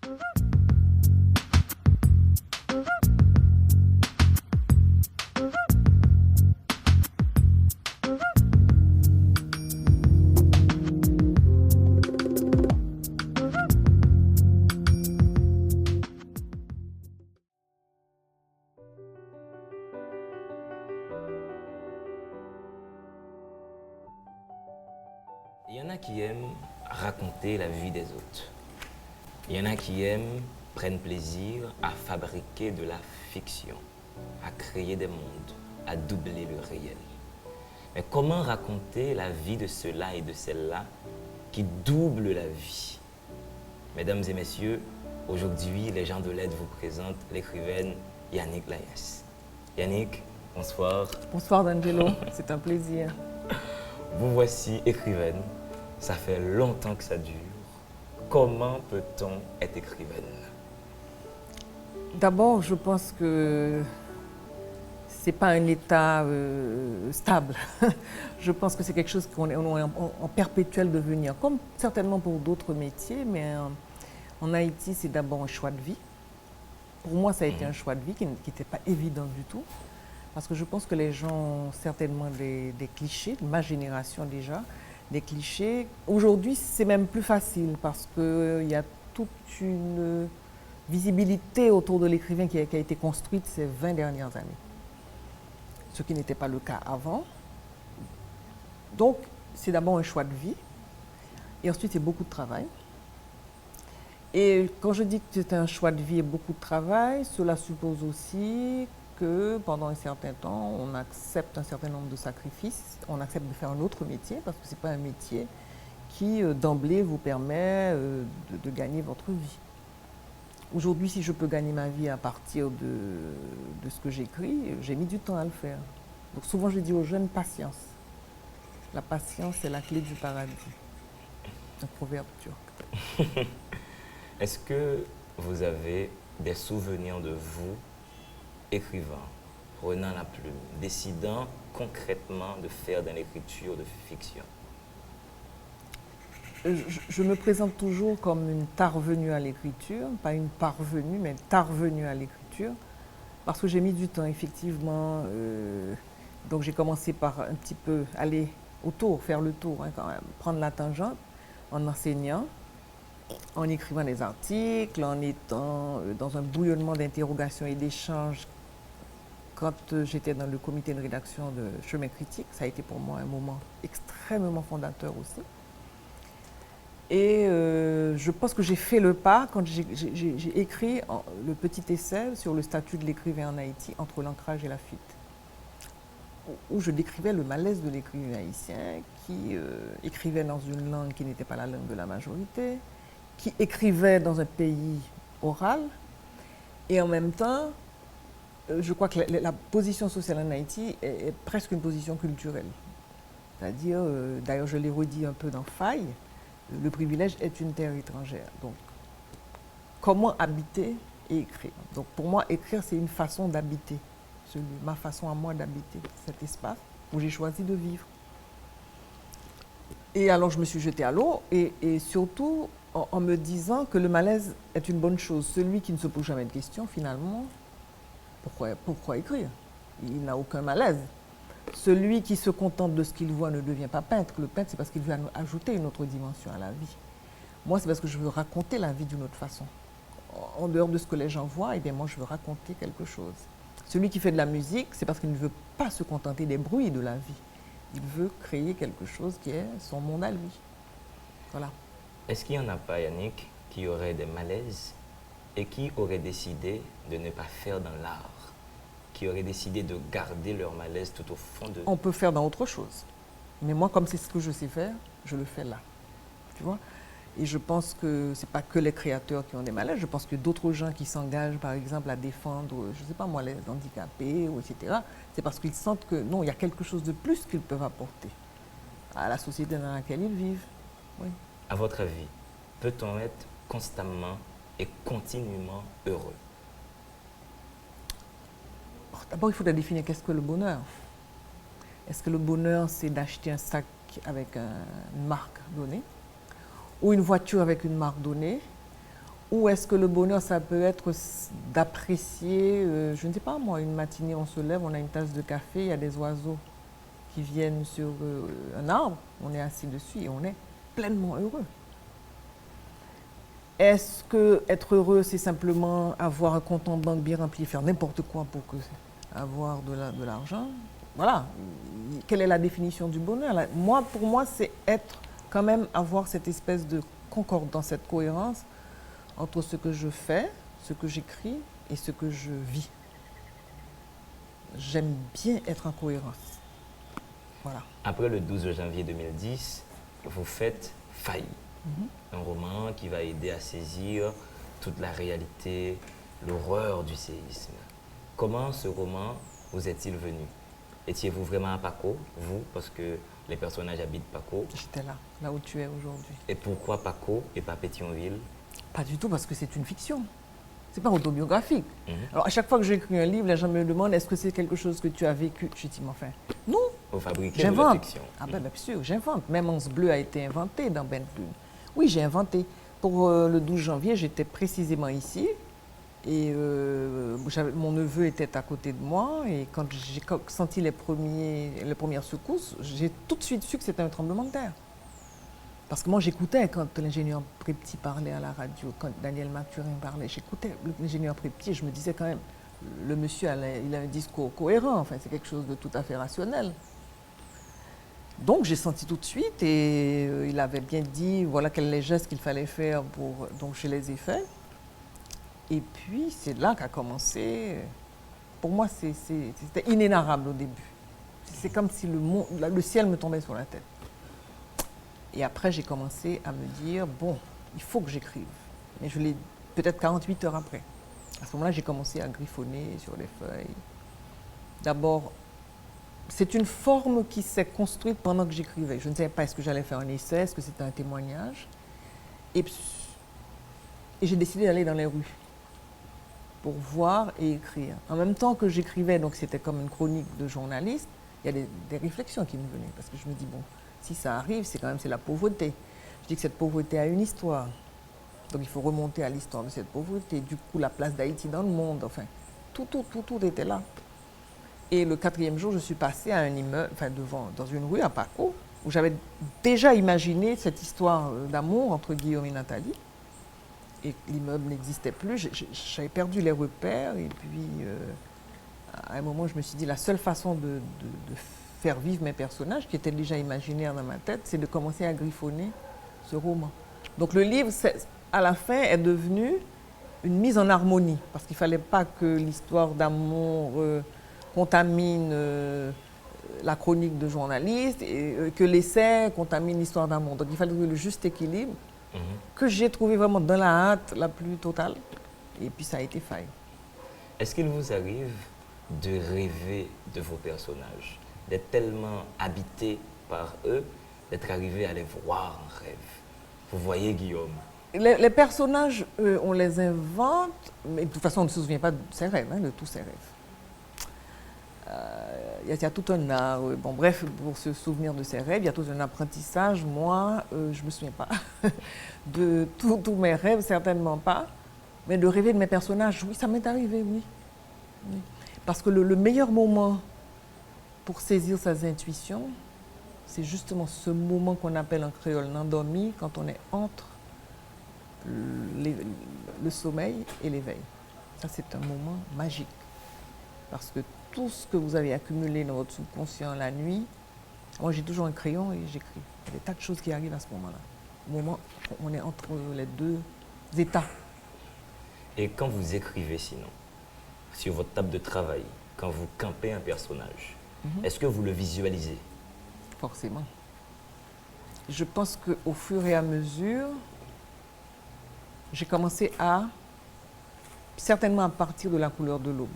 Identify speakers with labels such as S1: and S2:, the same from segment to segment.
S1: Il y en a qui aiment raconter la vie des autres. Il y en a qui aiment, prennent plaisir à fabriquer de la fiction, à créer des mondes, à doubler le réel. Mais comment raconter la vie de ceux-là et de celles-là qui doublent la vie? Mesdames et messieurs, aujourd'hui, les gens de l'aide vous présentent l'écrivaine Yannick Layès. Yannick, bonsoir.
S2: Bonsoir D'Angelo, c'est un plaisir.
S1: Vous voici écrivaine. Ça fait longtemps que ça dure. Comment peut-on être écrivaine?
S2: D'abord, je pense que ce n'est pas un état stable. Je pense que c'est quelque chose qu'on est en perpétuel devenir, comme certainement pour d'autres métiers, mais en Haïti, c'est d'abord un choix de vie. Pour moi, ça a été un choix de vie qui n'était pas évident du tout, parce que je pense que les gens ont certainement des clichés, de ma génération déjà, des clichés. Aujourd'hui, c'est même plus facile parce qu'il y a toute une visibilité autour de l'écrivain qui a été construite ces 20 dernières années, ce qui n'était pas le cas avant. Donc, c'est d'abord un choix de vie et ensuite, c'est beaucoup de travail. Et quand je dis que c'est un choix de vie et beaucoup de travail, cela suppose aussi que pendant un certain temps, on accepte un certain nombre de sacrifices, on accepte de faire un autre métier, parce que ce n'est pas un métier qui, d'emblée, vous permet de gagner votre vie. Aujourd'hui, si je peux gagner ma vie à partir de ce que j'écris, j'ai mis du temps à le faire. Donc souvent, je dis aux jeunes, patience. La patience, c'est la clé du paradis. Un proverbe turc.
S1: Est-ce que vous avez des souvenirs de vous écrivant, prenant la plume, décidant concrètement de faire de l'écriture de fiction?
S2: Je me présente toujours comme une tarvenue à l'écriture, pas une parvenue, mais une tarvenue à l'écriture, parce que j'ai mis du temps, effectivement. Donc j'ai commencé par un petit peu aller autour, faire le tour, hein, quand même, prendre la tangente en enseignant, en écrivant des articles, en étant dans un bouillonnement d'interrogations et d'échanges. Quand j'étais dans le comité de rédaction de Chemin Critique, ça a été pour moi un moment extrêmement fondateur aussi. Et je pense que j'ai fait le pas quand j'ai écrit le petit essai sur le statut de l'écrivain en Haïti, entre l'ancrage et la fuite, où je décrivais le malaise de l'écrivain haïtien qui écrivait dans une langue qui n'était pas la langue de la majorité, qui écrivait dans un pays oral, et en même temps, je crois que la position sociale en Haïti est presque une position culturelle. C'est-à-dire, d'ailleurs je l'ai redit un peu dans Faille, le privilège est une terre étrangère. Donc, comment habiter et écrire? Donc, pour moi, écrire, c'est une façon d'habiter, ma façon à moi d'habiter cet espace où j'ai choisi de vivre. Et alors, je me suis jetée à l'eau et surtout en me disant que le malaise est une bonne chose. Celui qui ne se pose jamais de questions, finalement, pourquoi écrire? Il n'a aucun malaise. Celui qui se contente de ce qu'il voit ne devient pas peintre. Le peintre, c'est parce qu'il veut ajouter une autre dimension à la vie. Moi, c'est parce que je veux raconter la vie d'une autre façon. En dehors de ce que les gens voient, eh bien, moi, je veux raconter quelque chose. Celui qui fait de la musique, c'est parce qu'il ne veut pas se contenter des bruits de la vie. Il veut créer quelque chose qui est son monde à lui. Voilà.
S1: Est-ce qu'il n'y en a pas, Yannick, qui auraient des malaises et qui auraient décidé de ne pas faire dans l'art, qui auraient décidé de garder leur malaise tout au fond de...
S2: On peut faire dans autre chose. Mais moi, comme c'est ce que je sais faire, je le fais là. Tu vois? Et je pense que ce n'est pas que les créateurs qui ont des malaises. Je pense que d'autres gens qui s'engagent, par exemple, à défendre, je ne sais pas moi, les handicapés, etc., c'est parce qu'ils sentent que non, il y a quelque chose de plus qu'ils peuvent apporter à la société dans laquelle ils vivent. Oui.
S1: À votre avis, peut-on être constamment et continuellement heureux?
S2: D'abord, il faudrait définir qu'est-ce que le bonheur. Est-ce que le bonheur, c'est d'acheter un sac avec une marque donnée, ou une voiture avec une marque donnée, Ou est-ce que le bonheur, ça peut être d'apprécier, je ne sais pas moi, une matinée, on se lève, on a une tasse de café, il y a des oiseaux qui viennent sur un arbre, on est assis dessus et on est pleinement heureux. Est-ce que être heureux, c'est simplement avoir un compte en banque bien rempli, faire n'importe quoi pour avoir de l'argent? Voilà. Quelle est la définition du bonheur? Moi, pour moi, c'est être, quand même, avoir cette espèce de concordance, cette cohérence entre ce que je fais, ce que j'écris et ce que je vis. J'aime bien être en cohérence. Voilà.
S1: Après le 12 janvier 2010, vous faites Failli, un roman qui va aider à saisir toute la réalité, l'horreur du séisme. Comment ce roman vous est-il venu? Étiez-vous vraiment à Paco, vous, parce que les personnages habitent Paco?
S2: J'étais là où tu es aujourd'hui.
S1: Et pourquoi Paco et pas Pétionville?
S2: Pas du tout, parce que c'est une fiction. C'est pas autobiographique. Alors, à chaque fois que j'écris un livre, les gens me demandent est-ce que c'est quelque chose que tu as vécu? Je dis, mais enfin, non.
S1: Vous fabriquez de la fiction.
S2: Ah ben, bien sûr, j'invente. Même Anse Bleu a été inventé dans Ben Plume. Oui, j'ai inventé. Pour le 12 janvier, j'étais précisément ici. Et mon neveu était à côté de moi. Et quand j'ai senti les premières secousses, j'ai tout de suite su que c'était un tremblement de terre. Parce que moi, j'écoutais quand l'ingénieur Prépti parlait à la radio, quand Daniel Mathurin parlait, j'écoutais l'ingénieur Prépti et je me disais quand même, le monsieur, il a un discours cohérent, enfin, c'est quelque chose de tout à fait rationnel. Donc, j'ai senti tout de suite et il avait bien dit, voilà quels les gestes qu'il fallait faire pour... Donc, je les ai faits. Et puis, c'est là qu'a commencé... Pour moi, c'était inénarrable au début. C'est comme si le ciel me tombait sur la tête. Et après, j'ai commencé à me dire, bon, il faut que j'écrive. Mais je l'ai peut-être 48 heures après. À ce moment-là, j'ai commencé à griffonner sur les feuilles. D'abord, c'est une forme qui s'est construite pendant que j'écrivais. Je ne savais pas est-ce que j'allais faire un essai, est-ce que c'était un témoignage. Et j'ai décidé d'aller dans les rues pour voir et écrire. En même temps que j'écrivais, donc c'était comme une chronique de journaliste, il y a des réflexions qui me venaient. Parce que je me dis, bon, si ça arrive, c'est la pauvreté. Je dis que cette pauvreté a une histoire. Donc il faut remonter à l'histoire de cette pauvreté. Du coup, la place d'Haïti dans le monde, enfin, tout était là. Et le 4e jour, je suis passée à un immeuble, enfin dans une rue à Paco, où j'avais déjà imaginé cette histoire d'amour entre Guillaume et Nathalie. Et l'immeuble n'existait plus, j'avais perdu les repères. Et puis, à un moment, je me suis dit, la seule façon de faire vivre mes personnages, qui étaient déjà imaginaires dans ma tête, c'est de commencer à griffonner ce roman. Donc le livre, à la fin, est devenu une mise en harmonie, parce qu'il ne fallait pas que l'histoire d'amour contamine la chronique de journaliste, et que l'essai contamine l'histoire d'amour. Donc il fallait trouver le juste équilibre, que j'ai trouvé vraiment dans la hâte la plus totale, et puis ça a été Failli.
S1: Est-ce qu'il vous arrive de rêver de vos personnages, d'être tellement habité par eux, d'être arrivé à les voir en rêve? Vous voyez Guillaume?
S2: Les personnages, on les invente, mais de toute façon, on ne se souvient pas de ses rêves, de tous ses rêves. Il y a tout un art, bon bref, pour se souvenir de ses rêves, il y a tout un apprentissage. Moi, je ne me souviens pas de tous mes rêves, certainement pas, mais de rêver de mes personnages, oui, ça m'est arrivé, oui. Parce que le meilleur moment pour saisir ses intuitions, c'est justement ce moment qu'on appelle en créole l'endormi, quand on est entre le sommeil et l'éveil. Ça, c'est un moment magique. Parce que tout ce que vous avez accumulé dans votre subconscient la nuit, moi j'ai toujours un crayon et j'écris. Il y a des tas de choses qui arrivent à ce moment-là. Au moment où on est entre les deux états.
S1: Et quand vous écrivez sinon, sur votre table de travail, quand vous campez un personnage, est-ce que vous le visualisez?
S2: Forcément. Je pense qu'au fur et à mesure, j'ai commencé certainement à partir de La couleur de l'aube,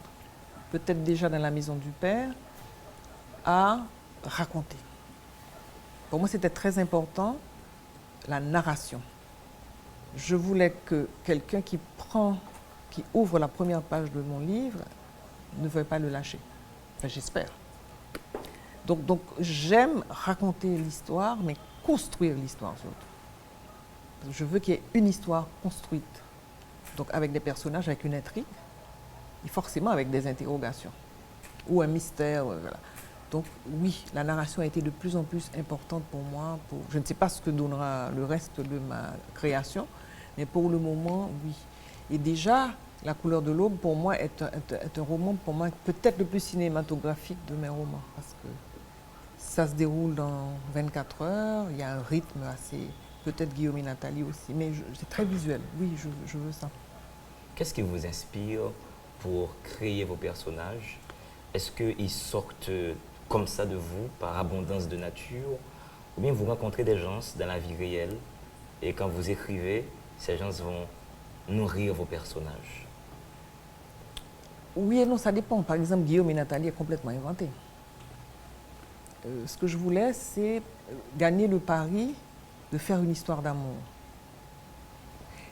S2: peut-être déjà dans La maison du père, à raconter. Pour moi, c'était très important, la narration. Je voulais que quelqu'un qui ouvre la première page de mon livre ne veuille pas le lâcher. Enfin, j'espère. Donc j'aime raconter l'histoire, mais construire l'histoire surtout. Je veux qu'il y ait une histoire construite Donc avec des personnages, avec une intrigue, et forcément avec des interrogations, ou un mystère, voilà. Donc oui, la narration a été de plus en plus importante pour moi. Je ne sais pas ce que donnera le reste de ma création, mais pour le moment, oui. Et déjà, La couleur de l'aube, pour moi, est un roman, pour moi, peut-être le plus cinématographique de mes romans, parce que ça se déroule dans 24 heures, il y a un rythme assez, peut-être Guillaume et Nathalie aussi, mais c'est très visuel, oui, je veux ça.
S1: Qu'est-ce qui vous inspire pour créer vos personnages? Est-ce qu'ils sortent comme ça de vous, par abondance de nature, ou bien vous rencontrez des gens dans la vie réelle, et quand vous écrivez, ces gens vont nourrir vos personnages?
S2: Oui et non, ça dépend. Par exemple, Guillaume et Nathalie est complètement inventé. Ce que je voulais, c'est gagner le pari de faire une histoire d'amour.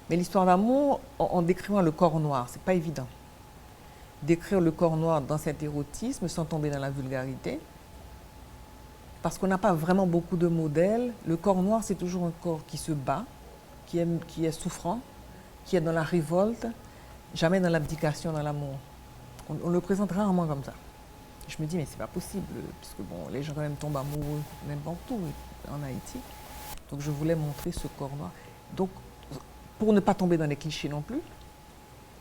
S2: Mais l'histoire d'amour, en décrivant le corps noir, c'est pas évident. Décrire le corps noir dans cet érotisme sans tomber dans la vulgarité, parce qu'on n'a pas vraiment beaucoup de modèles. Le corps noir, c'est toujours un corps qui se bat, qui est souffrant, qui est dans la révolte, jamais dans l'abdication, dans l'amour. On le présente rarement comme ça. Je me dis, mais c'est pas possible, parce que bon, les gens quand même tombent amoureux n'importe où, en Haïti. Donc je voulais montrer ce corps noir. Donc, pour ne pas tomber dans les clichés non plus,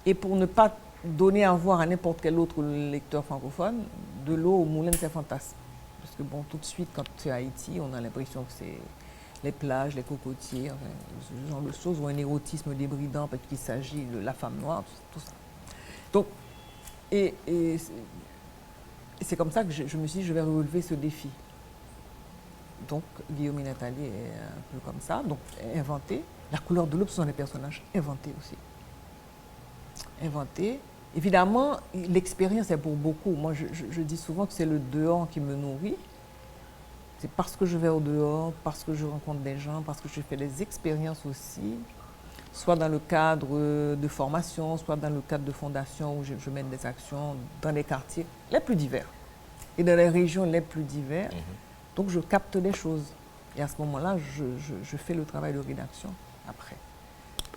S2: et pour ne pas donner à voir à n'importe quel autre lecteur francophone, de l'eau au moulin de ses fantasmes. Parce que bon, tout de suite, quand c'est Haïti, on a l'impression que c'est les plages, les cocotiers, enfin, ce genre de choses, ou un érotisme débridant parce qu'il s'agit de la femme noire, tout ça. Donc, et c'est comme ça que je me suis dit, je vais relever ce défi. Donc, Guillaume et Nathalie est un peu comme ça, donc inventé. La couleur de l'aube, ce sont des personnages inventés aussi. Inventés. Évidemment, l'expérience est pour beaucoup. Moi, je dis souvent que c'est le dehors qui me nourrit. C'est parce que je vais au dehors, parce que je rencontre des gens, parce que je fais des expériences aussi, soit dans le cadre de formation, soit dans le cadre de fondation où je mène des actions dans les quartiers les plus divers et dans les régions les plus diverses. Donc je capte des choses. Et à ce moment-là, je fais le travail de rédaction après.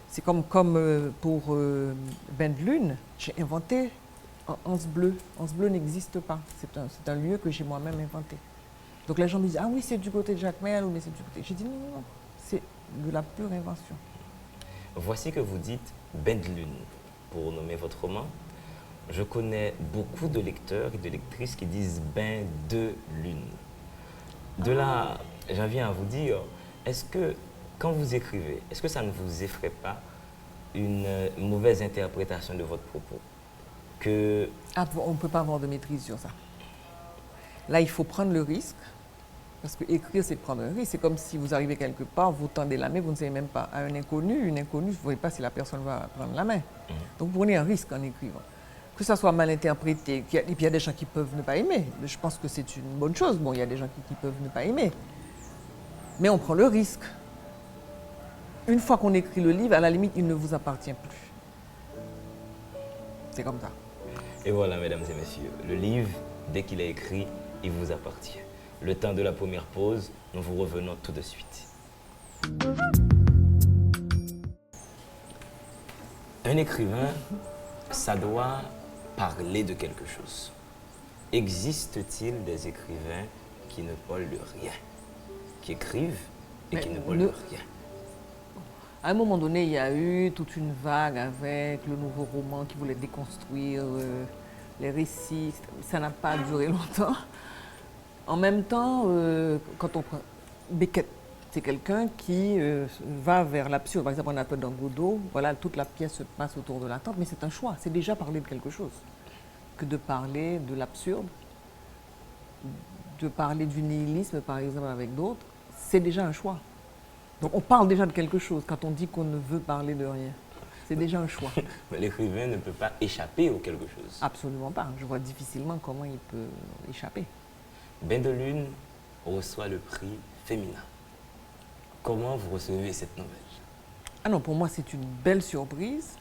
S2: C'est comme pour Bain de Lune, j'ai inventé Anse Bleu. Anse Bleu n'existe pas. C'est un lieu que j'ai moi-même inventé. Donc les gens me disent, ah oui, c'est du côté de Jacmel, ou mais c'est du côté... J'ai dit, non, non, non, c'est de la pure invention.
S1: Voici que vous dites Bain de Lune, pour nommer votre roman. Je connais beaucoup de lecteurs et de lectrices qui disent Bain de Lune. De là, j'en viens à vous dire, est-ce que, quand vous écrivez, est-ce que ça ne vous effraie pas une mauvaise interprétation de votre propos? Que...
S2: Ah, on ne peut pas avoir de maîtrise sur ça. Là, il faut prendre le risque, parce que écrire, c'est prendre un risque. C'est comme si vous arrivez quelque part, vous tendez la main, vous ne savez même pas. À un inconnu, une inconnue, vous ne voyez pas si la personne va prendre la main. Donc, vous prenez un risque en écrivant. Que ça soit mal interprété, et puis il y a des gens qui peuvent ne pas aimer. Je pense que c'est une bonne chose. Bon, il y a des gens qui peuvent ne pas aimer. Mais on prend le risque. Une fois qu'on écrit le livre, à la limite, il ne vous appartient plus. C'est comme ça.
S1: Et voilà, mesdames et messieurs, le livre, dès qu'il est écrit, il vous appartient. Le temps de la première pause, nous vous revenons tout de suite. Un écrivain, ça doit parler de quelque chose. Existe-t-il des écrivains qui ne parlent de rien, qui écrivent et qui ne parlent de rien?
S2: À un moment donné, il y a eu toute une vague avec le nouveau roman qui voulait déconstruire les récits. Ça n'a pas duré longtemps. En même temps, quand on prend Beckett, c'est quelqu'un qui va vers l'absurde. Par exemple, on appelle dans Godot, voilà, toute la pièce se passe autour de la tente, mais c'est un choix. C'est déjà parler de quelque chose que de parler de l'absurde, de parler du nihilisme, par exemple, avec d'autres. C'est déjà un choix. Donc on parle déjà de quelque chose quand on dit qu'on ne veut parler de rien. C'est déjà un choix.
S1: Mais l'écrivain ne peut pas échapper au quelque chose.
S2: Absolument pas. Je vois difficilement comment il peut échapper.
S1: Bain de Lune reçoit le prix Féminin. Comment vous recevez cette nouvelle?
S2: Ah non, pour moi, c'est une belle surprise.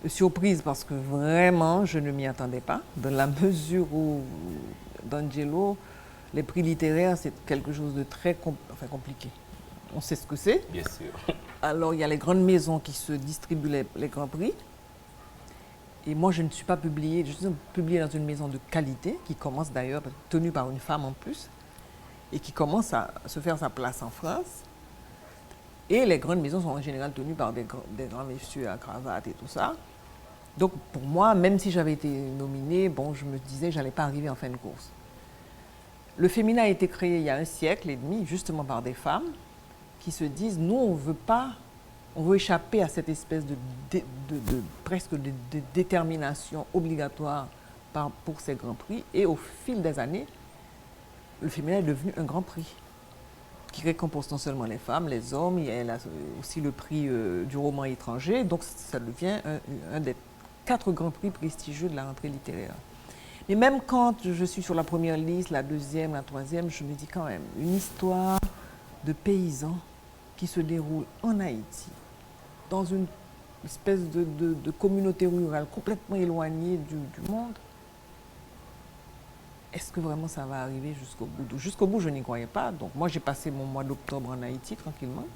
S2: Surprise parce que vraiment, je ne m'y attendais pas. Dans la mesure où, d'Angelo, les prix littéraires, c'est quelque chose de très compliqué. On sait ce que c'est.
S1: Bien sûr.
S2: Alors, il y a les grandes maisons qui se distribuent les grands prix. Et moi, je ne suis pas publiée. Je suis publiée dans une maison de qualité, qui commence d'ailleurs, tenue par une femme en plus, et qui commence à se faire sa place en France. Et les grandes maisons sont en général tenues par des grands messieurs à cravate et tout ça. Donc, pour moi, même si j'avais été nominée, bon, je me disais que je n'allais pas arriver en fin de course. Le féminin a été créé il y a 1 siècle et demi, justement par des femmes qui se disent, nous, on veut pas, on veut échapper à cette espèce presque de détermination obligatoire pour ces grands prix. Et au fil des années, le féminin est devenu un grand prix qui récompense non seulement les femmes, les hommes, il y a aussi le prix du roman étranger. Donc, ça devient un des 4 grands prix prestigieux de la rentrée littéraire. Mais même quand je suis sur la première liste, la deuxième, la troisième, je me dis quand même, une histoire de paysans qui se déroule en Haïti, dans une espèce de communauté rurale complètement éloignée du monde, est-ce que vraiment ça va arriver jusqu'au bout? Jusqu'au bout, je n'y croyais pas. Donc moi, j'ai passé mon mois d'octobre en Haïti tranquillement.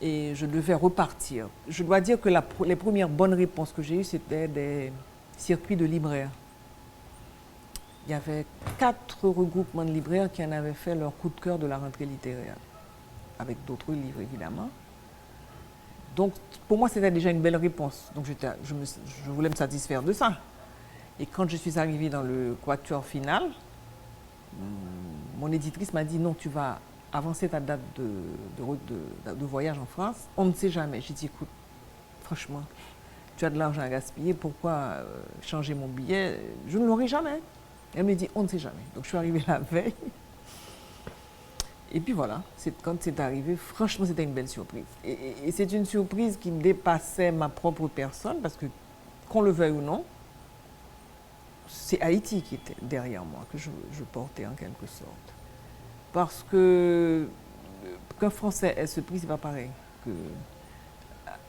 S2: Et je devais repartir. Je dois dire que les premières bonnes réponses que j'ai eues, c'était des circuits de libraires. Il y avait 4 regroupements de libraires qui en avaient fait leur coup de cœur de la rentrée littéraire, avec d'autres livres évidemment. Donc pour moi, c'était déjà une belle réponse. Donc je voulais me satisfaire de ça. Et quand je suis arrivée dans le quatuor final, mon éditrice m'a dit non, tu vas avancer ta date de voyage en France. On ne sait jamais. J'ai dit écoute, franchement, tu as de l'argent à gaspiller, pourquoi changer mon billet? Je ne l'aurai jamais. Elle me dit on ne sait jamais. Donc je suis arrivée la veille. Et puis voilà, quand c'est arrivé, franchement, c'était une belle surprise. Et c'est une surprise qui dépassait ma propre personne, parce que, qu'on le veuille ou non, c'est Haïti qui était derrière moi, que je portais en quelque sorte. Parce que qu'un Français ait ce prix, c'est pas pareil.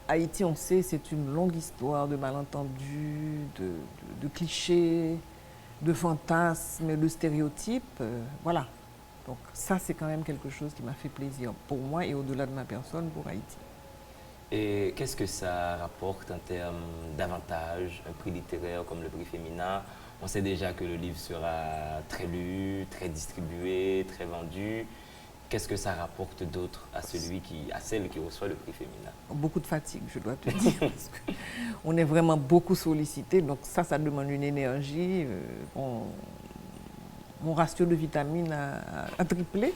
S2: Haïti, on sait, c'est une longue histoire de malentendus, de clichés, de fantasmes, de stéréotypes. Voilà. Donc ça, c'est quand même quelque chose qui m'a fait plaisir pour moi et au-delà de ma personne, pour Haïti.
S1: Et qu'est-ce que ça rapporte en termes d'avantages, un prix littéraire comme le prix féminin? On sait déjà que le livre sera très lu, très distribué, très vendu. Qu'est-ce que ça rapporte d'autre à celle qui reçoit le prix féminin?
S2: Beaucoup de fatigue, je dois te dire, parce qu'on est vraiment beaucoup sollicité, donc ça demande une énergie. Mon ratio de vitamines a triplé.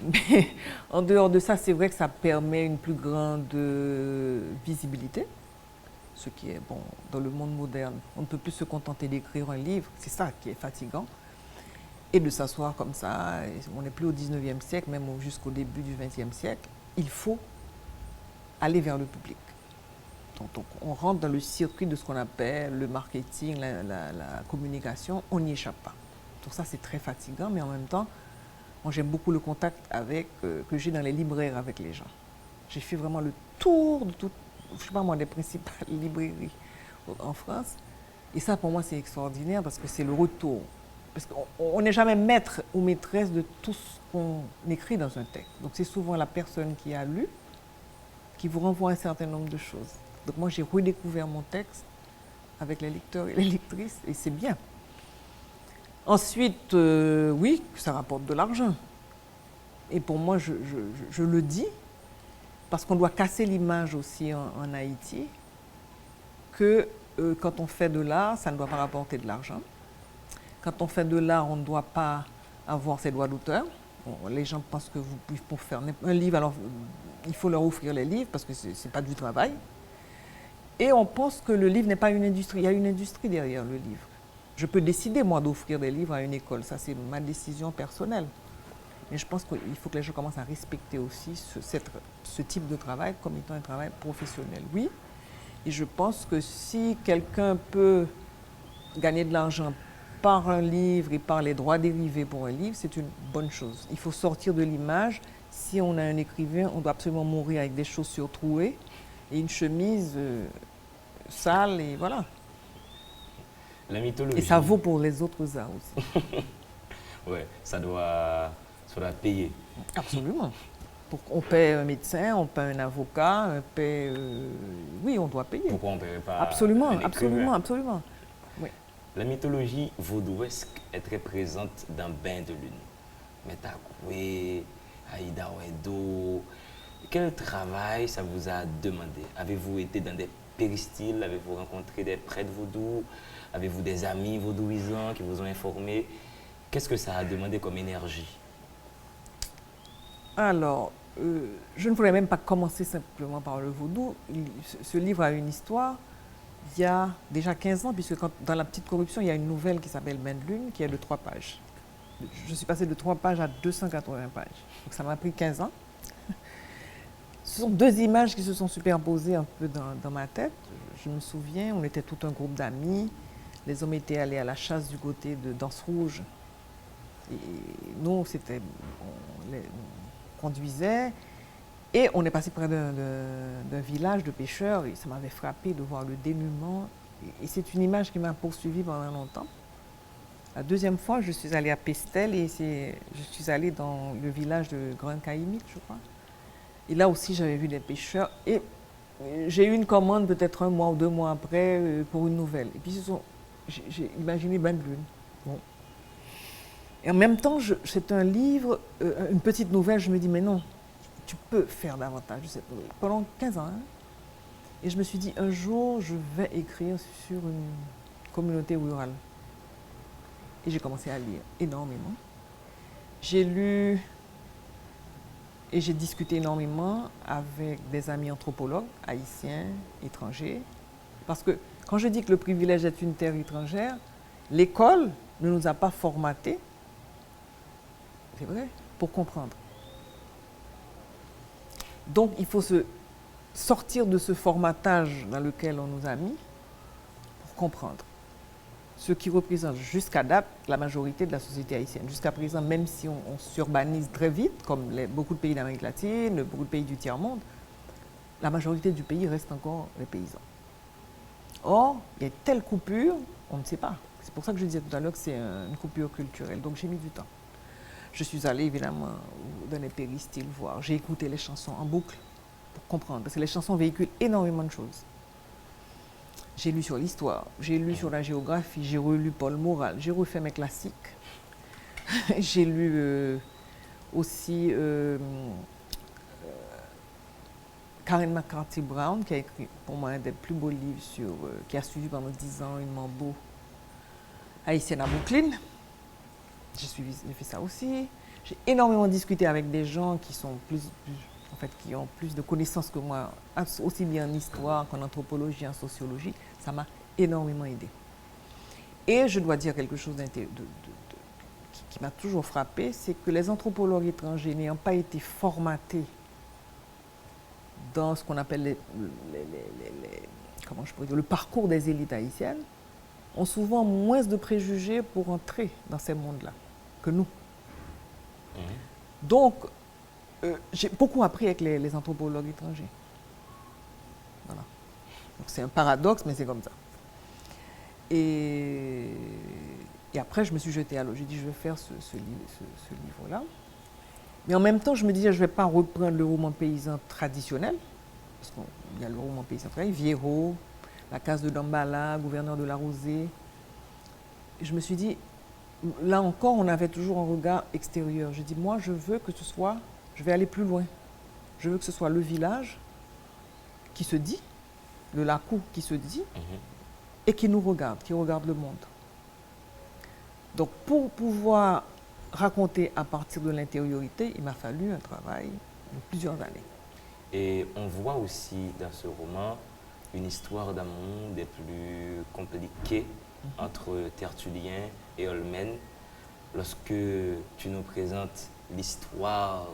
S2: Mais en dehors de ça, c'est vrai que ça permet une plus grande visibilité, ce qui est bon dans le monde moderne. On ne peut plus se contenter d'écrire un livre, c'est ça qui est fatigant. Et de s'asseoir comme ça, on n'est plus au 19e siècle, même jusqu'au début du 20e siècle. Il faut aller vers le public. Donc on rentre dans le circuit de ce qu'on appelle le marketing, la communication, on n'y échappe pas. Donc ça, c'est très fatigant, mais en même temps, moi, j'aime beaucoup le contact que j'ai dans les libraires avec les gens. J'ai fait vraiment le tour de toutes, je sais pas moi, des principales librairies en France. Et ça, pour moi, c'est extraordinaire parce que c'est le retour. Parce qu'on n'est jamais maître ou maîtresse de tout ce qu'on écrit dans un texte. Donc c'est souvent la personne qui a lu qui vous renvoie un certain nombre de choses. Donc moi, j'ai redécouvert mon texte avec les lecteurs et les lectrices, et c'est bien. Ensuite, oui, ça rapporte de l'argent. Et pour moi, je le dis, parce qu'on doit casser l'image aussi en Haïti, que quand on fait de l'art, ça ne doit pas rapporter de l'argent. Quand on fait de l'art, on ne doit pas avoir ses droits d'auteur. Bon, les gens pensent que pour faire un livre, alors il faut leur offrir les livres, parce que ce n'est pas du travail. Et on pense que le livre n'est pas une industrie. Il y a une industrie derrière le livre. Je peux décider, moi, d'offrir des livres à une école. Ça, c'est ma décision personnelle. Mais je pense qu'il faut que les gens commencent à respecter aussi ce type de travail comme étant un travail professionnel. Oui, et je pense que si quelqu'un peut gagner de l'argent par un livre et par les droits dérivés pour un livre, c'est une bonne chose. Il faut sortir de l'image. Si on a un écrivain, on doit absolument mourir avec des chaussures trouées et une chemise sale, et voilà.
S1: La mythologie.
S2: Et ça vaut pour les autres arts aussi.
S1: Oui, ça doit payer.
S2: Absolument. On paie un médecin, on paie un avocat, on paie... oui, on doit payer.
S1: Pourquoi on ne paierait pas
S2: Absolument,
S1: un
S2: absolument,
S1: écrivain?
S2: absolument. Oui.
S1: La mythologie vaudouesque est très présente dans Bain de Lune. Metakwe, Aïda Wedo. Quel travail ça vous a demandé? Avez-vous été dans des péristyles? Avez-vous rencontré des prêtres vaudous? Avez-vous des amis vaudouisants qui vous ont informé? Qu'est-ce que ça a demandé comme énergie?
S2: Alors, je ne voulais même pas commencer simplement par le vaudou. Ce livre a une histoire. Il y a déjà 15 ans, puisque dans La Petite Corruption, il y a une nouvelle qui s'appelle Bain de Lune, qui est de 3 pages. Je suis passée de 3 pages à 280 pages. Donc ça m'a pris 15 ans. Ce sont deux images qui se sont superposées un peu dans ma tête. Je me souviens, on était tout un groupe d'amis. Les hommes étaient allés à la chasse du côté de Danse Rouge. Et nous, on conduisait. Et on est passé près d'un village de pêcheurs. Et ça m'avait frappé de voir le dénuement. Et c'est une image qui m'a poursuivie pendant longtemps. La deuxième fois, je suis allée à Pestel et je suis allée dans le village de Grand Caïmite, je crois. Et là aussi, j'avais vu des pêcheurs. Et j'ai eu une commande peut-être 1 mois ou 2 mois après pour une nouvelle. Et puis, j'ai imaginé Bain de Lune. Bon. Et en même temps, c'est un livre, une petite nouvelle. Je me dis, mais non, tu peux faire davantage de cette nouvelle. Pendant 15 ans. Hein. Et je me suis dit, un jour, je vais écrire sur une communauté rurale. Et j'ai commencé à lire énormément. J'ai lu et j'ai discuté énormément avec des amis anthropologues, haïtiens, étrangers. Parce que quand je dis que le privilège est une terre étrangère, l'école ne nous a pas formatés, c'est vrai, pour comprendre. Donc il faut se sortir de ce formatage dans lequel on nous a mis pour comprendre. Ce qui représente jusqu'à date la majorité de la société haïtienne. Jusqu'à présent, même si on s'urbanise très vite, comme beaucoup de pays d'Amérique latine, beaucoup de pays du tiers-monde, la majorité du pays reste encore les paysans. Or, il y a telle coupure, on ne sait pas. C'est pour ça que je disais tout à l'heure que c'est une coupure culturelle. Donc j'ai mis du temps. Je suis allée évidemment dans les péristyles voir. J'ai écouté les chansons en boucle pour comprendre, parce que les chansons véhiculent énormément de choses. J'ai lu sur l'histoire, j'ai lu sur la géographie, j'ai relu Paul Morales, j'ai refait mes classiques. J'ai lu aussi Karen McCarthy Brown, qui a écrit pour moi un des plus beaux livres qui a suivi pendant 10 ans une mambo haïtienne à Brooklyn. J'ai fait ça aussi. J'ai énormément discuté avec des gens qui sont qui ont plus de connaissances que moi, aussi bien en histoire qu'en anthropologie, en sociologie. Ça m'a énormément aidé. Et je dois dire quelque chose qui m'a toujours frappé, c'est que les anthropologues étrangers n'ayant pas été formatés dans ce qu'on appelle comment je pourrais dire, le parcours des élites haïtiennes, ont souvent moins de préjugés pour entrer dans ces mondes-là que nous. Donc, j'ai beaucoup appris avec les anthropologues étrangers. Voilà. Donc c'est un paradoxe, mais c'est comme ça. Et après, je me suis jetée à l'eau. J'ai dit, je vais faire ce livre-là. Mais en même temps, je me disais, je ne vais pas reprendre le roman paysan traditionnel, parce qu'il y a le roman paysan traditionnel, Viero, La Case de Dambala, Gouverneur de la Rosée. Et je me suis dit, là encore, on avait toujours un regard extérieur. J'ai dit, moi, je veux que ce soit, je vais aller plus loin. Je veux que ce soit le village qui se dit, le Lakou qui se dit, et qui nous regarde, qui regarde le monde. Donc, pour pouvoir raconter à partir de l'intériorité, il m'a fallu un travail de plusieurs années.
S1: Et on voit aussi dans ce roman une histoire d'amour des plus compliquées entre Tertullien et Holmen. Lorsque tu nous présentes l'histoire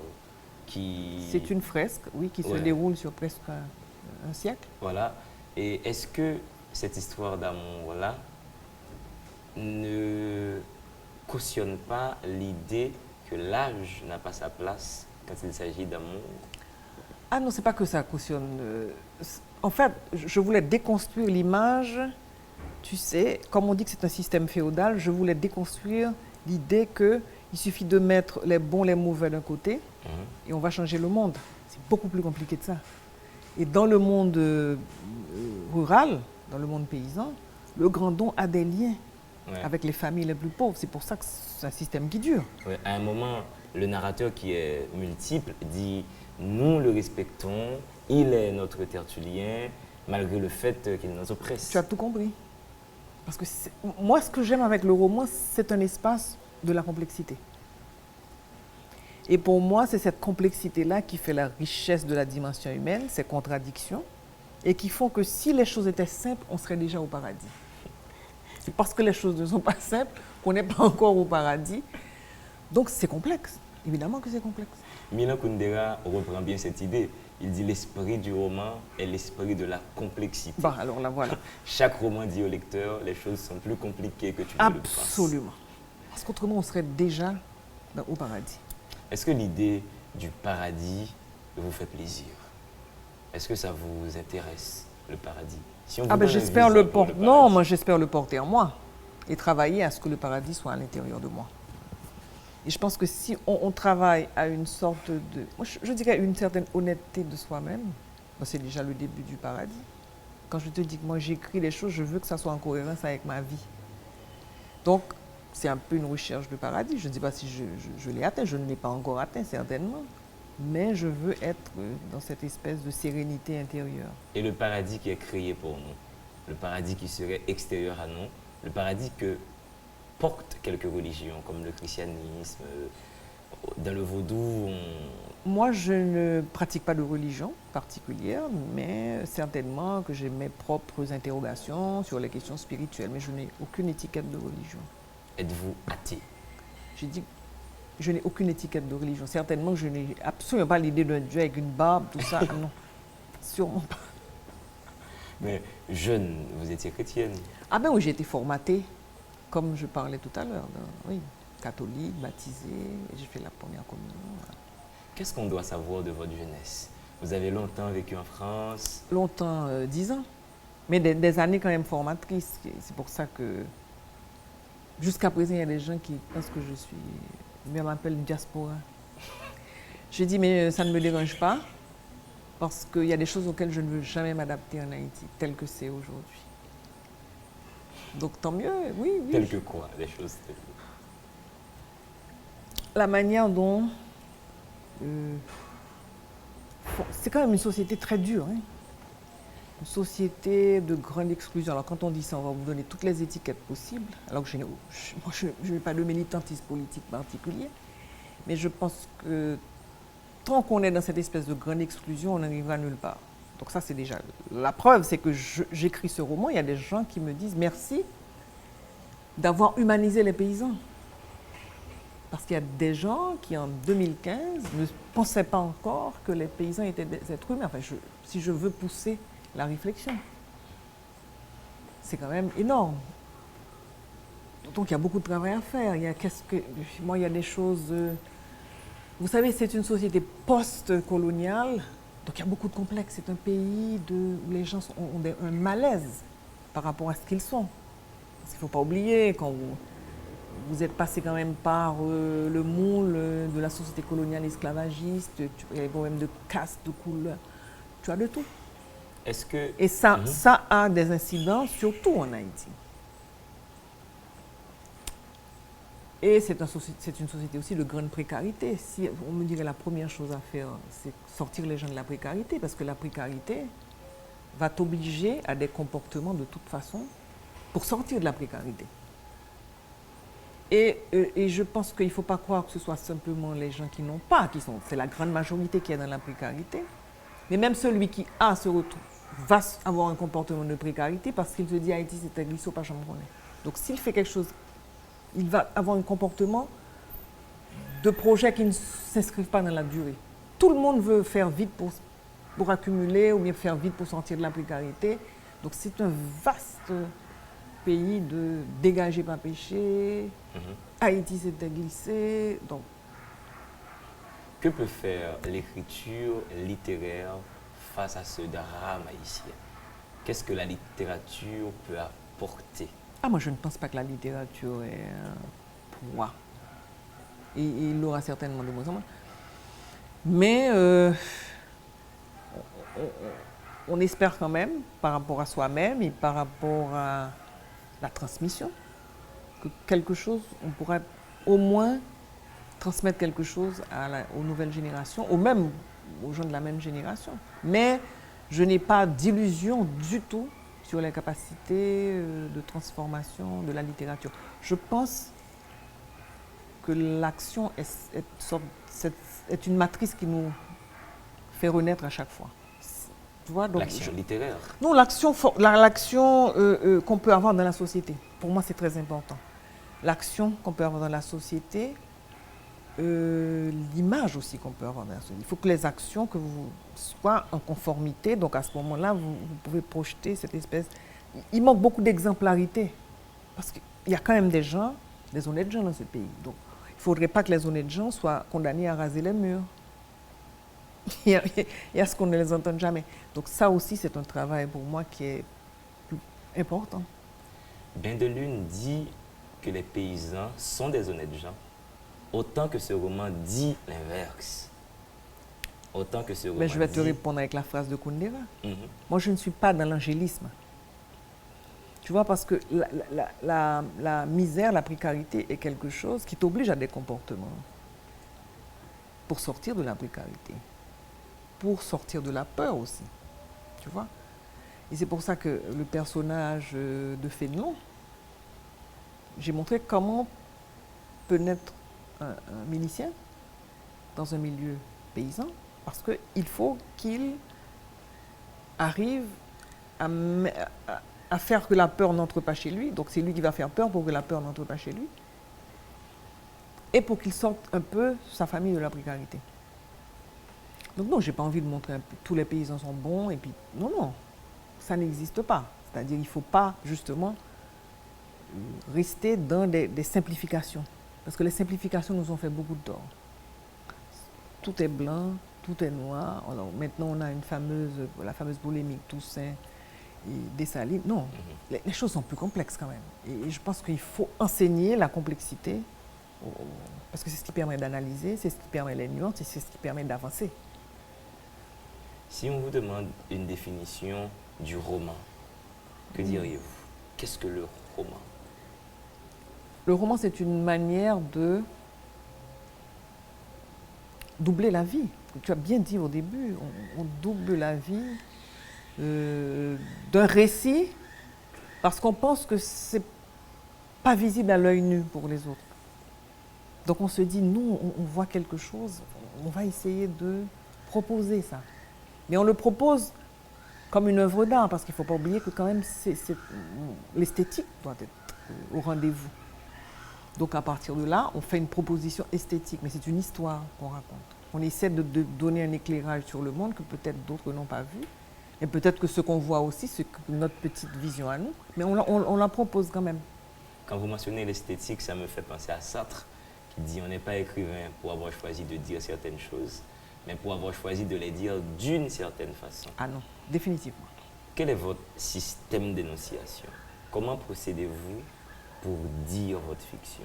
S1: qui...
S2: C'est une fresque, oui, qui se déroule sur presque un siècle.
S1: Voilà. Et est-ce que cette histoire d'amour-là ne cautionne pas l'idée que l'âge n'a pas sa place quand il s'agit d'amour?
S2: Ah non, c'est pas que ça cautionne. En fait, je voulais déconstruire l'image. Tu sais, comme on dit que c'est un système féodal, je voulais déconstruire l'idée qu'il suffit de mettre les bons, les mauvais d'un côté et on va changer le monde. C'est beaucoup plus compliqué que ça. Et dans le monde rural, dans le monde paysan, le grand don a des liens avec les familles les plus pauvres. C'est pour ça que c'est un système qui dure.
S1: Ouais, à un moment, le narrateur qui est multiple dit « Nous le respectons, il est notre tertullien, malgré le fait qu'il nous oppresse. »
S2: Tu as tout compris. Parce que moi, ce que j'aime avec le roman, c'est un espace de la complexité. Et pour moi, c'est cette complexité-là qui fait la richesse de la dimension humaine, ces contradictions, et qui font que si les choses étaient simples, on serait déjà au paradis. C'est parce que les choses ne sont pas simples qu'on n'est pas encore au paradis. Donc c'est complexe, évidemment que c'est complexe.
S1: Milan Kundera reprend bien cette idée. Il dit l'esprit du roman est l'esprit de la complexité.
S2: Bon, alors là, voilà.
S1: Chaque roman dit au lecteur, les choses sont plus compliquées que tu ne le penses.
S2: Absolument. Parce qu'autrement, on serait déjà au paradis.
S1: Est-ce que l'idée du paradis vous fait plaisir? Est-ce que ça vous intéresse, le paradis? Si on vous donne
S2: j'espère
S1: un
S2: le
S1: visa pour
S2: porter.
S1: le
S2: Non,
S1: paradis.
S2: moi j'espère le porter en moi et travailler à ce que le paradis soit à l'intérieur de moi. Et je pense que si on travaille à une sorte de... Moi, je dirais une certaine honnêteté de soi-même, ben, c'est déjà le début du paradis. Quand je te dis que moi j'écris les choses, je veux que ça soit en cohérence avec ma vie. Donc, c'est un peu une recherche de paradis. Je ne dis pas si je l'ai atteint, je ne l'ai pas encore atteint certainement. Mais je veux être dans cette espèce de sérénité intérieure.
S1: Et le paradis qui est créé pour nous, le paradis qui serait extérieur à nous, le paradis que portent quelques religions, comme le christianisme, dans le vaudou,
S2: Moi, je ne pratique pas de religion particulière, mais certainement que j'ai mes propres interrogations sur les questions spirituelles, mais je n'ai aucune étiquette de religion.
S1: êtes-vous athée?
S2: J'ai dit, je n'ai aucune étiquette de religion. Certainement que je n'ai absolument pas l'idée d'un Dieu avec une barbe, tout ça. Non, sûrement pas.
S1: Mais jeune, vous étiez chrétienne.
S2: Ah ben oui, j'ai été formatée, comme je parlais tout à l'heure. Oui, catholique, baptisée, et j'ai fait la première communion. Voilà.
S1: Qu'est-ce qu'on doit savoir de votre jeunesse? Vous avez longtemps vécu en France.
S2: Longtemps, 10 ans, mais des années quand même formatrices. C'est pour ça que jusqu'à présent, il y a des gens qui pensent que je suis, ils m'appellent une diaspora. Je dis, mais ça ne me dérange pas, parce qu'il y a des choses auxquelles je ne veux jamais m'adapter en Haïti, tel que c'est aujourd'hui. Donc tant mieux, oui.
S1: Tel que quoi, des choses telles que...
S2: La manière dont... c'est quand même une société très dure, hein. Une société de grande exclusion. Alors quand on dit ça, on va vous donner toutes les étiquettes possibles, alors que je n'ai pas de militantisme politique particulier, mais je pense que tant qu'on est dans cette espèce de grande exclusion, on n'arrivera nulle part. Donc ça, c'est déjà... La preuve, c'est que j'écris ce roman, il y a des gens qui me disent merci d'avoir humanisé les paysans. Parce qu'il y a des gens qui, en 2015, ne pensaient pas encore que les paysans étaient des êtres humains. Enfin, si je veux pousser la réflexion, c'est quand même énorme. Donc, il y a beaucoup de travail à faire. Moi, il y a des choses... vous savez, c'est une société post-coloniale, donc il y a beaucoup de complexes. C'est un pays où les gens ont un malaise par rapport à ce qu'ils sont. Parce qu'il ne faut pas oublier, quand vous êtes passé quand même par le moule de la société coloniale esclavagiste, il y a des problèmes de caste, de couleur, tu as de tout.
S1: Est-ce que...
S2: Et ça a des incidences, surtout en Haïti. Et c'est une société aussi de grande précarité. Si on me dirait la première chose à faire, c'est sortir les gens de la précarité, parce que la précarité va t'obliger à des comportements de toute façon pour sortir de la précarité. Et je pense qu'il ne faut pas croire que ce soit simplement les gens qui n'ont pas, c'est la grande majorité qui est dans la précarité. Mais même celui qui a va avoir un comportement de précarité parce qu'il se dit Haïti c'est un glissot pas chambre. Donc s'il fait quelque chose, il va avoir un comportement de projet qui ne s'inscrivent pas dans la durée. Tout le monde veut faire vite pour accumuler ou bien faire vite pour sortir de la précarité. Donc c'est un vaste pays de dégager pas pécher. Haïti s'était glissé. Donc.
S1: Que peut faire l'écriture littéraire face à ce drame haïtien? Qu'est-ce que la littérature peut apporter?
S2: Moi je ne pense pas que la littérature est un poids. Et il l'aura certainement de moins en moins. Mais on espère quand même, par rapport à soi-même et par rapport à la transmission, que quelque chose, on pourra au moins transmettre quelque chose aux nouvelles générations, ou même aux gens de la même génération. Mais je n'ai pas d'illusion du tout sur les capacités de transformation de la littérature. Je pense que l'action est une matrice qui nous fait renaître à chaque fois.
S1: L'action littéraire.
S2: Non, l'action qu'on peut avoir dans la société. Pour moi, c'est très important. L'action qu'on peut avoir dans la société, l'image aussi qu'on peut avoir dans la société. Il faut que les actions que vous soient en conformité. Donc à ce moment-là, vous pouvez projeter cette espèce. Il manque beaucoup d'exemplarité. Parce qu'il y a quand même des gens, des honnêtes gens dans ce pays. Donc il ne faudrait pas que les honnêtes gens soient condamnés à raser les murs. Il y a ce qu'on ne les entend jamais. Donc ça aussi, c'est un travail pour moi qui est important.
S1: Bain de Lune dit que les paysans sont des honnêtes gens, autant que ce roman dit l'inverse. Autant que ce roman.
S2: Mais je vais te répondre avec la phrase de Kundera.
S1: Mm-hmm.
S2: Moi, je ne suis pas dans l'angélisme. Tu vois, parce que la misère, la précarité est quelque chose qui t'oblige à des comportements pour sortir de la précarité, pour sortir de la peur aussi, tu vois. Et c'est pour ça que le personnage de Fénelon, j'ai montré comment peut naître un milicien dans un milieu paysan, parce qu'il faut qu'il arrive à faire que la peur n'entre pas chez lui. Donc c'est lui qui va faire peur pour que la peur n'entre pas chez lui. Et pour qu'il sorte un peu sa famille de la précarité. Donc non, je n'ai pas envie de montrer tous les paysans sont bons. Et puis, non, ça n'existe pas. C'est-à-dire qu'il ne faut pas justement rester dans des simplifications. Parce que les simplifications nous ont fait beaucoup de tort. Tout est blanc, tout est noir. Alors, maintenant, on a la fameuse polémique Toussaint et Dessalines. Non, les choses sont plus complexes quand même. Et je pense qu'il faut enseigner la complexité, parce que c'est ce qui permet d'analyser, c'est ce qui permet les nuances et c'est ce qui permet d'avancer.
S1: Si on vous demande une définition du roman, que diriez-vous? Qu'est-ce que le roman?
S2: Le roman, c'est une manière de doubler la vie. Tu as bien dit au début, on double la vie d'un récit parce qu'on pense que c'est pas visible à l'œil nu pour les autres. Donc on se dit, nous, on voit quelque chose, on va essayer de proposer ça. Mais on le propose comme une œuvre d'art, parce qu'il ne faut pas oublier que quand même, l'esthétique doit être au rendez-vous. Donc à partir de là, on fait une proposition esthétique, mais c'est une histoire qu'on raconte. On essaie de donner un éclairage sur le monde que peut-être d'autres n'ont pas vu. Et peut-être que ce qu'on voit aussi, c'est notre petite vision à nous, mais on la propose quand même.
S1: Quand vous mentionnez l'esthétique, ça me fait penser à Sartre, qui dit on n'est pas écrivain pour avoir choisi de dire certaines choses, mais pour avoir choisi de les dire d'une certaine façon.
S2: Ah non, définitivement.
S1: Quel est votre système d'énonciation? Comment procédez-vous pour dire votre fiction?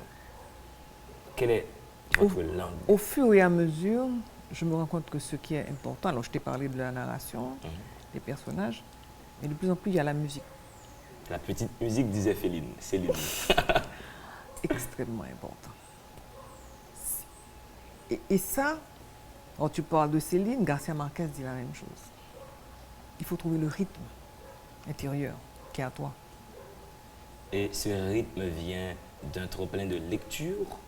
S1: Quelle est votre langue?
S2: Au fur et à mesure, je me rends compte que ce qui est important, alors je t'ai parlé de la narration, des personnages, mais de plus en plus, il y a la musique.
S1: La petite musique, disait Céline.
S2: Extrêmement important. Et ça, quand tu parles de Céline, Garcia Marquez dit la même chose. Il faut trouver le rythme intérieur qui est à toi.
S1: Et ce rythme vient d'un trop-plein de lecture?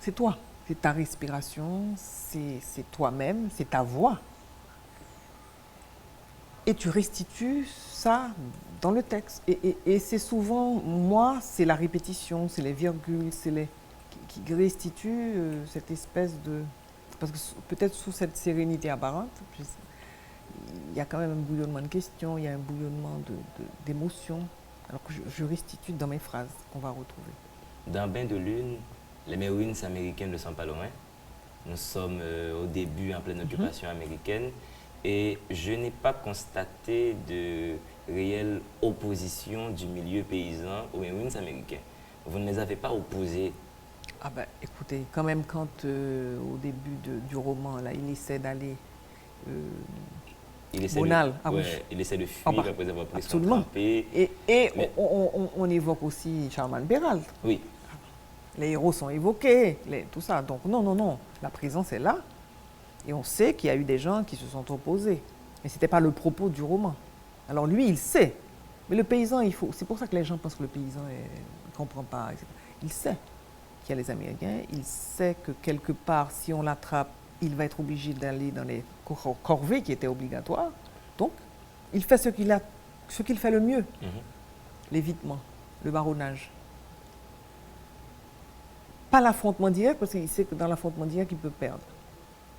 S2: C'est toi, c'est ta respiration, c'est toi-même, c'est ta voix. Et tu restitues ça dans le texte. Et c'est souvent, moi, c'est la répétition, c'est les virgules, qui restituent cette espèce de... Parce que peut-être sous cette sérénité apparente, il y a quand même un bouillonnement de questions, il y a un bouillonnement d'émotions, alors que je restitue dans mes phrases qu'on va retrouver.
S1: Dans Bain de Lune, les Marines américaines ne sont pas loin. Nous sommes au début en pleine occupation américaine et je n'ai pas constaté de réelle opposition du milieu paysan aux Marines américains. Vous ne les avez pas opposés
S2: Ah ben, écoutez, quand même, quand au début du roman, là, il essaie d'aller Bonal, ah oui.
S1: Il essaie de fuir
S2: Ah bah,
S1: après avoir pris son
S2: absolument.
S1: trempé.
S2: Et
S1: Mais-
S2: on évoque aussi Charman Bérald.
S1: Oui,
S2: Les héros sont évoqués, tout ça. Donc non, non, non, la présence est là. Et on sait qu'il y a eu des gens qui se sont opposés. Mais ce n'était pas le propos du roman. Alors lui, il sait. Mais le paysan, c'est pour ça que les gens pensent que le paysan ne comprend pas, etc. Il sait qu'il y a les Américains. Il sait que quelque part, si on l'attrape, il va être obligé d'aller dans les corvées qui étaient obligatoires. Donc, il fait ce qu'il fait le mieux. L'évitement, le marronnage. Pas l'affrontement direct, parce qu'il sait que dans l'affrontement direct, il peut perdre.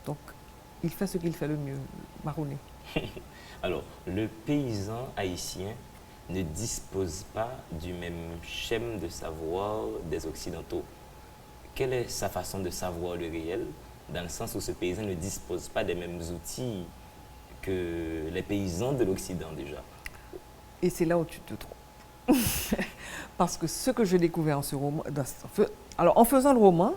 S2: Donc, il fait ce qu'il fait le mieux, marronner.
S1: alors, le paysan haïtien ne dispose pas du même schème de savoir des Occidentaux. Quelle est sa façon de savoir le réel, dans le sens où ce paysan ne dispose pas des mêmes outils que les paysans de l'Occident déjà?
S2: Et c'est là où tu te trompes. Parce que ce que j'ai découvert en ce roman, alors en faisant le roman,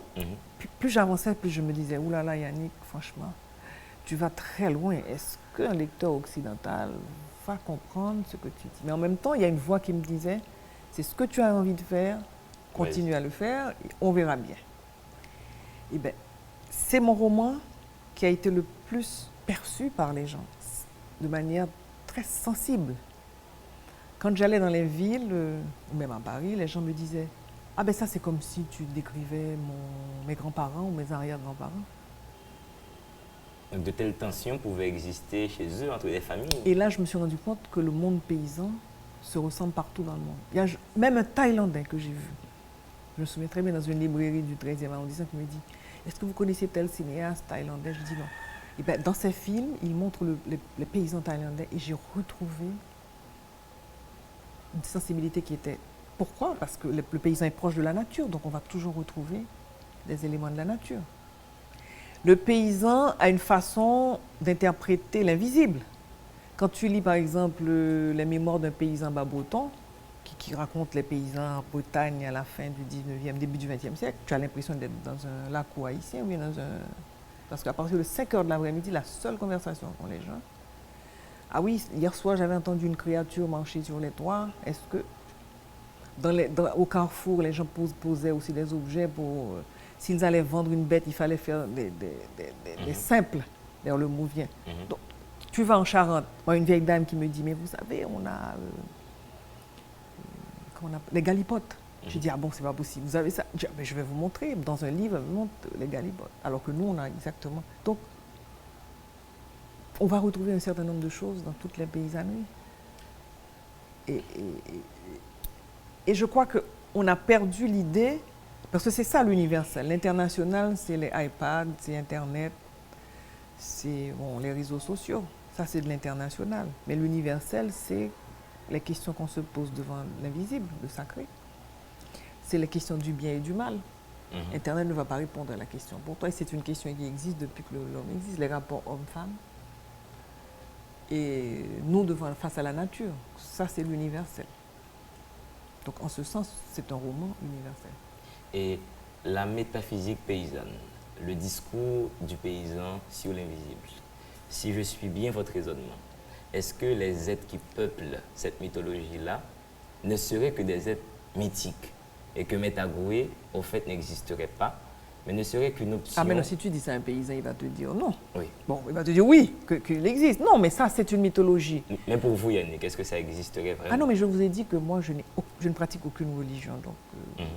S2: plus j'avançais, plus je me disais, oulala Yannick, franchement, tu vas très loin. Est-ce qu'un lecteur occidental va comprendre ce que tu dis? Mais en même temps, il y a une voix qui me disait, c'est ce que tu as envie de faire, continue à le faire, et on verra bien. Eh bien, c'est mon roman qui a été le plus perçu par les gens, de manière très sensible. Quand j'allais dans les villes, ou même à Paris, les gens me disaient « Ah ben ça c'est comme si tu décrivais mes grands-parents ou mes arrière-grands-parents. »
S1: Donc de telles tensions pouvaient exister chez eux, entre les familles.
S2: Et là, je me suis rendu compte que le monde paysan se ressemble partout dans le monde. Il y a même un Thaïlandais que j'ai vu. Je me souviens très bien dans une librairie du 13e arrondissement qui me dit « Est-ce que vous connaissez tel cinéaste thaïlandais ?» Je dis non. Et ben, dans ces films, il montre les paysans thaïlandais et j'ai retrouvé une sensibilité qui était... Pourquoi? Parce que le paysan est proche de la nature, donc on va toujours retrouver des éléments de la nature. Le paysan a une façon d'interpréter l'invisible. Quand tu lis par exemple les mémoires d'un paysan bas-breton, qui raconte les paysans en Bretagne à la fin du 19e, début du 20e siècle, tu as l'impression d'être dans un lac ou haïtien, ou bien dans un... Parce qu'à partir de 5 heures de l'après-midi, la seule conversation qu'ont les gens, ah oui, hier soir, j'avais entendu une créature marcher sur les toits. Est-ce que, au carrefour, les gens posaient aussi des objets pour... S'ils allaient vendre une bête, il fallait faire des simples. D'ailleurs, le mot vient. Donc, tu vas en Charente. Moi, une vieille dame qui me dit, mais vous savez, on a... comment on appelle, les galipotes. J'ai dit, ah bon, c'est pas possible. Vous avez ça? Je dis, ah, mais je vais vous montrer. Dans un livre, on montre les galipotes. Alors que nous, on a exactement... Donc, on va retrouver un certain nombre de choses dans toutes les paysanneries. Et je crois qu'on a perdu l'idée, parce que c'est ça l'universel. L'international, c'est les iPads, c'est Internet, c'est les réseaux sociaux. Ça, c'est de l'international. Mais l'universel, c'est les questions qu'on se pose devant l'invisible, le sacré. C'est les questions du bien et du mal. Internet ne va pas répondre à la question pour toi. Et c'est une question qui existe depuis que l'homme existe, les rapports homme-femme. Et nous, face à la nature, ça c'est l'universel. Donc en ce sens, c'est un roman universel.
S1: Et la métaphysique paysanne, le discours du paysan sur l'invisible, si je suis bien votre raisonnement, est-ce que les êtres qui peuplent cette mythologie-là ne seraient que des êtres mythiques et que Metagoué, au fait, n'existerait pas, mais ne serait qu'une option?
S2: Ah mais non, si tu dis ça à un paysan, il va te dire non.
S1: Oui.
S2: Bon, il va te dire oui, qu'il existe. Non, mais ça, c'est une mythologie.
S1: Mais pour vous, Yannick, est-ce que ça existerait vraiment?
S2: Ah non, mais je vous ai dit que moi, je ne pratique aucune religion. Donc,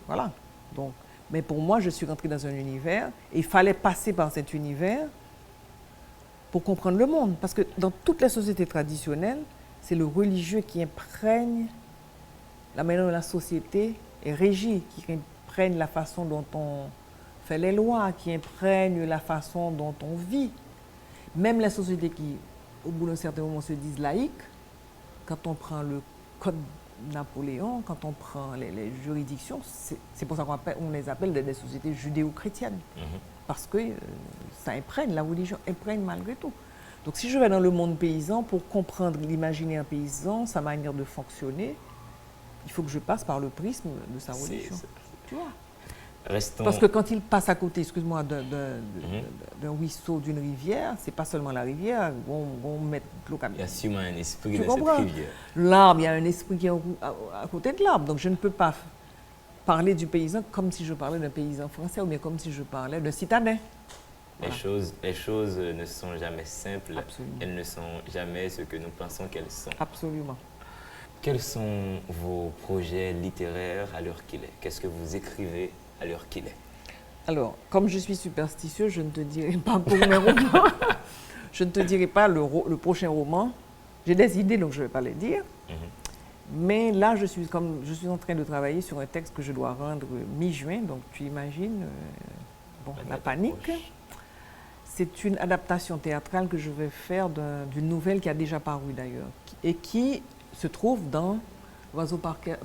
S2: voilà. Donc, mais pour moi, je suis rentrée dans un univers et il fallait passer par cet univers pour comprendre le monde. Parce que dans toutes les sociétés traditionnelles, c'est le religieux qui imprègne la manière dont la société est régie, qui imprègne la façon dont on fait les lois, qui imprègne la façon dont on vit. Même les sociétés qui, au bout d'un certain moment, se disent laïques, quand on prend le code Napoléon, quand on prend les juridictions, c'est pour ça qu'on les appelle des sociétés judéo-chrétiennes. Parce que ça imprègne, la religion imprègne malgré tout. Donc si je vais dans le monde paysan, pour comprendre l'imaginaire paysan, sa manière de fonctionner, il faut que je passe par le prisme de sa religion. Tu vois?
S1: Restons...
S2: Parce que quand il passe à côté, excuse-moi, d'un
S1: Mhm.
S2: ruisseau, d'une rivière, c'est pas seulement la rivière, on met de l'eau comme
S1: Il y a sûrement un esprit
S2: tu
S1: de cette
S2: comprends?
S1: rivière.
S2: L'arbre, il y a un esprit qui est à côté de l'arbre. Donc je ne peux pas parler du paysan comme si je parlais d'un paysan français ou bien comme si je parlais d'un citadin. Voilà.
S1: Les choses ne sont jamais simples.
S2: Absolument.
S1: Elles ne sont jamais ce que nous pensons qu'elles sont.
S2: Absolument.
S1: Quels sont vos projets littéraires à l'heure qu'il est? Qu'est-ce que vous écrivez à l'heure qu'il est?
S2: Alors, comme je suis superstitieux, je ne te dirai pas pour mes romans. Je ne te dirai pas le prochain roman. J'ai des idées, donc je ne vais pas les dire.
S1: Mhm.
S2: Mais là, je suis en train de travailler sur un texte que je dois rendre mi-juin. Donc, tu imagines, la
S1: date
S2: panique.
S1: approche.
S2: C'est une adaptation théâtrale que je vais faire d'une nouvelle qui a déjà paru d'ailleurs et qui se trouve dans L'Oiseau Parker,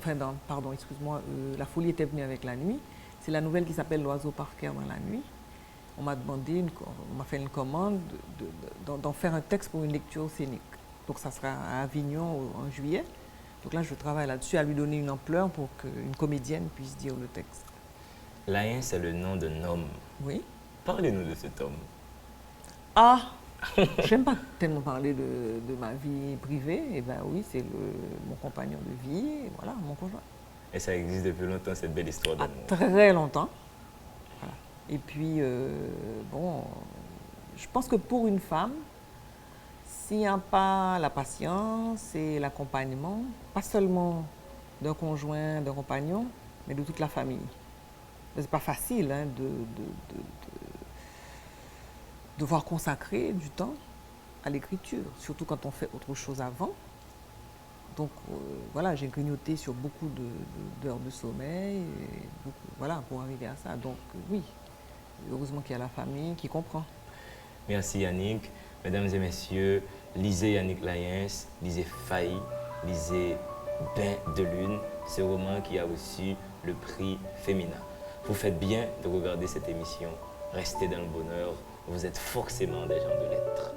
S2: pardon, excuse-moi, La folie était venue avec la nuit. C'est la nouvelle qui s'appelle L'Oiseau Parker dans la nuit. On m'a fait une commande d'en faire un texte pour une lecture scénique. Donc ça sera à Avignon en juillet. Donc là, je travaille là-dessus à lui donner une ampleur pour qu'une comédienne puisse dire le texte.
S1: Laïen, c'est le nom d'un homme.
S2: Oui.
S1: Parlez-nous de cet homme.
S2: Ah, j'aime pas tellement parler de ma vie privée. Eh bien oui, c'est mon compagnon de vie, et voilà, mon conjoint.
S1: Et ça existe depuis longtemps, cette belle histoire
S2: À
S1: d'amour.
S2: très longtemps. Voilà. Et puis, je pense que pour une femme, s'il n'y a pas la patience et l'accompagnement, pas seulement d'un conjoint, d'un compagnon, mais de toute la famille. C'est pas facile hein, de devoir consacrer du temps à l'écriture, surtout quand on fait autre chose avant. Donc voilà, j'ai grignoté sur beaucoup d'heures de sommeil, et voilà, pour arriver à ça. Donc oui, heureusement qu'il y a la famille qui comprend.
S1: Merci Yannick. Mesdames et messieurs, lisez Yannick Layens, lisez Failli, lisez Bain de lune, ce roman qui a reçu le prix Femina. Vous faites bien de regarder cette émission. Restez dans le bonheur, vous êtes forcément des gens de lettres.